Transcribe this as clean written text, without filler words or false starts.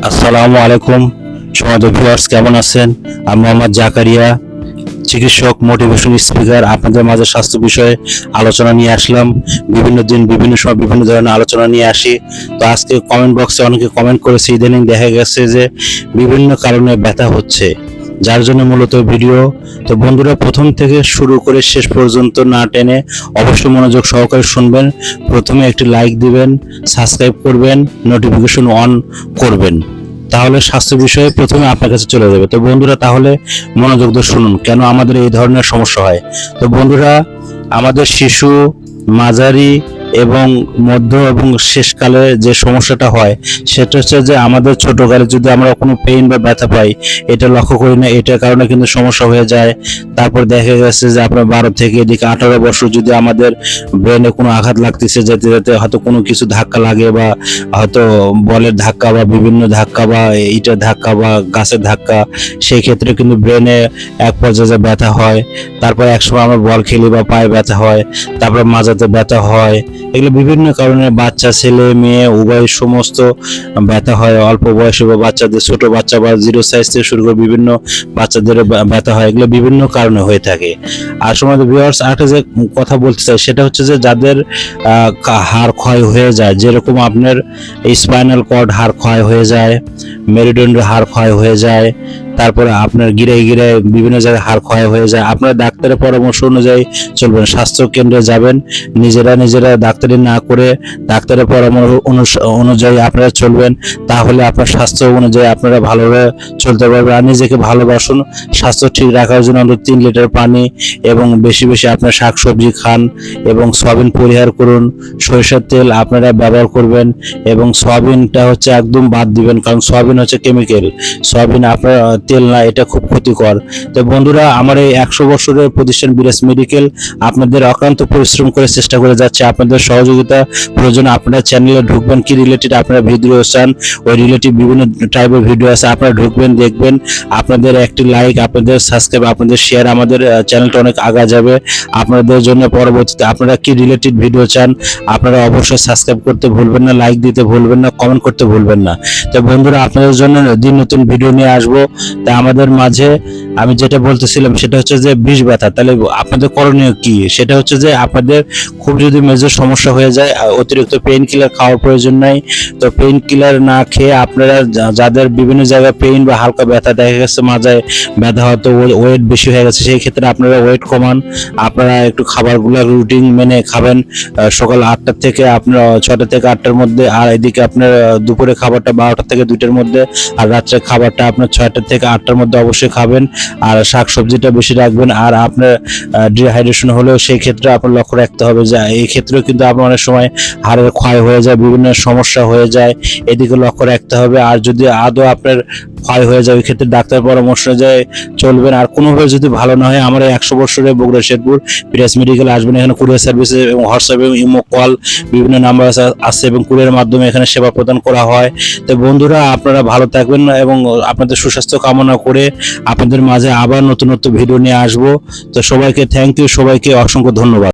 আসসালামু আলাইকুম সম্মানিত ভিউয়ার্স, কেমন আছেন? আমি মোহাম্মদ জাকারিয়া, চিকিৎসক, মোটিভেশন স্পিকার। আপনাদের মাঝে স্বাস্থ্য বিষয়ে আলোচনা নিয়ে আসলাম। বিভিন্ন দিন বিভিন্ন সময় বিভিন্ন ধরনের আলোচনা নিয়ে আসি। তো আজকে কমেন্ট বক্সে অনেকে কমেন্ট করেছে, ইদানিং দেখা গেছে যে বিভিন্ন কারণে ব্যথা হচ্ছে, যার জন্য মূলত ভিডিও। তো বন্ধুরা, প্রথম থেকে শুরু করে শেষ পর্যন্ত না টেনে অবশ্যই মনোযোগ সহকারে শুনবেন। প্রথমে একটি লাইক দিবেন, সাবস্ক্রাইব করবেন, নোটিফিকেশন অন করবেন, তাহলে স্বাস্থ্য বিষয়ে প্রথমে আপনার কাছে চলে যাবে। তো বন্ধুরা, তাহলে মনোযোগ দিয়ে শুনুন কেন আমাদের এই ধরনের সমস্যা হয়। তো বন্ধুরা, আমাদের শিশু, মাঝারি এবং মধ্য এবং শেষকালে যে সমস্যাটা হয় সেটা হচ্ছে যে আমাদের ছোটকালে যদি আমরা কোনো পেইন বা ব্যথা পাই, এটা লক্ষ্য করি না, এটার কারণে কিন্তু সমস্যা হয়ে যায়। তারপর দেখা গেছে যে আপনার 12 থেকে এদিকে 18 বছর যদি আমাদের ব্রেনে কোনো আঘাত লাগতেছে, যেতে যেতে হয়তো কোনো কিছু ধাক্কা লাগে, বা হয়তো বলের ধাক্কা বা বিভিন্ন ধাক্কা বা ইটের ধাক্কা বা গাছের ধাক্কা, সেই ক্ষেত্রে কিন্তু ব্রেনে এক পর্যায়ে ব্যথা হয়। তারপর একসময় আমরা বল খেলি বা পায়ে ব্যথা হয়, তারপর মাজাতে ব্যথা হয়। এগুলো বিভিন্ন কারণে বাচ্চা, ছেলে মেয়ে উভয় সমস্ত ব্যথা হয়। অল্প বয়সে বা বাচ্চাদের, ছোট বাচ্চা বা জিরো সাইজ থেকে শুরু করে বিভিন্ন বাচ্চাদের ব্যথা হয়। এগুলো বিভিন্ন কারণে হয়ে থাকে। আর সময় ভিউয়ার্স, আরেকটা যে কথা বলতে চাই সেটা হচ্ছে যে যাদের হাড় ক্ষয় হয়ে যায়, যেরকম আপনার স্পাইনাল কর্ড হাড় ক্ষয় হয়ে যায়, মেরুদণ্ডের হাড় ক্ষয় হয়ে যায়, তারপরে আপনার গিরায় গিরায় বিভিন্ন জায়গায় হাড় ক্ষয় হয়ে যায়, আপনারা ডাক্তারের পরামর্শ অনুযায়ী চলবেন। স্বাস্থ্য কেন্দ্রে যাবেন, নিজেরা ডাক্তারি না করে ডাক্তারের পরামর্শ অনুযায়ী আপনারা চলবেন। তাহলে আপনার স্বাস্থ্য অনুযায়ী আপনারা ভালোভাবে চলতে পারবেন। আর নিজেকে ভালোবাসুন। স্বাস্থ্য ঠিক রাখার জন্য অন্তত 3 লিটার পানি এবং বেশি বেশি আপনার শাকসবজি খান এবং সয়াবিন পরিহার করুন। সরিষার তেল আপনারা ব্যবহার করবেন এবং সয়াবিনটা হচ্ছে একদম বাদ দিবেন, কারণ সয়াবিন হচ্ছে কেমিক্যাল। সয়াবিন আপনার তেল না, এটা খুব ক্ষতিকর। তো বন্ধুরা, আমার এই 100 বছরের প্রতিষ্ঠান বিরাজ মেডিকেল আপনাদের অক্লান্ত পরিশ্রম করে চেষ্টা করে যাচ্ছে। আপনাদের সহযোগিতা প্রয়োজন। আপনারা চ্যানেলে ঢুকবেন, কি রিলেটেড আপনারা ভিডিও চান, ওই রিলেটিভ বিভিন্ন টাইপের ভিডিও আছে, আপনারা ঢুকবেন, দেখবেন। আপনাদের একটি লাইক, আপনাদের সাবস্ক্রাইব, আপনাদের শেয়ার আমাদের চ্যানেলটা অনেক আগা যাবে। আপনাদের জন্য পরবর্তীতে আপনারা কি রিলেটেড ভিডিও চান আপনারা অবশ্যই সাবস্ক্রাইব করতে ভুলবেন না, লাইক দিতে ভুলবেন না, কমেন্ট করতে ভুলবেন না। তো বন্ধুরা, আপনাদের জন্য দিন নতুন ভিডিও নিয়ে আসবো। তা আমাদের মাঝে আমি যেটা বলতেছিলাম সেটা হচ্ছে যে বিষ ব্যথা, তাহলে আপনাদের করণীয় কি? সেটা হচ্ছে যে আপনাদের খুব যদি মেজর সমস্যা হয়ে যায়, অতিরিক্ত পেইন কিলার খাওয়ার প্রয়োজন নাই। তো পেইন কিলার না খেয়ে আপনারা যাদের বিভিন্ন জায়গায় পেইন বা হালকা ব্যথা দেখা গেছে, মাজায় ব্যথা, হয়তো ওয়েট বেশি হয়ে গেছে, সেই ক্ষেত্রে আপনারা ওয়েট কমান। আপনারা একটু খাবারগুলো রুটিন মেনে খাবেন। সকাল 8টা থেকে আপনার 6টা থেকে 8টার মধ্যে, আর এদিকে আপনার দুপুরে খাবারটা 12টা থেকে 2টার মধ্যে, আর রাত্রে খাবারটা আপনার 6টা থেকে 8টার মধ্যে অবশ্যই খাবেন। আর শাক সবজিটা বেশি রাখবেন। আর আপনার ডিহাইড্রেশন হলেও সেই ক্ষেত্রে আপনার লক্ষ্য রাখতে হবে যে এই ক্ষেত্রেও কিন্তু আপনার অনেক সময় হাড়ের ক্ষয় হয়ে যায়, বিভিন্ন সমস্যা হয়ে যায়, এদিকে লক্ষ্য রাখতে হবে। আর যদি আদৌ আপনার ক্ষয় হয়ে যায়, ওই ক্ষেত্রে ডাক্তার পরামর্শ অনুযায়ী চলবেন। আর কোনোভাবে যদি ভালো না হয়, আমার 100 বছরের বগুড়া শেরপুর বিরাজ মেডিকেল আসবেন। এখানে কুরিয়ার সার্ভিস এবং হোয়াটসঅ্যাপ এবং ইমো কল বিভিন্ন নাম্বার আছে এবং কুরিয়ারের মাধ্যমে এখানে সেবা প্রদান করা হয়। তো বন্ধুরা, আপনারা ভালো থাকবেন এবং আপনাদের সুস্বাস্থ্য কামনা করে আপনাদের মাঝে আবার নতুন নতুন ভিডিও নিয়ে আসবো। তো সবাইকে থ্যাংক ইউ, সবাইকে অসংখ্য ধন্যবাদ।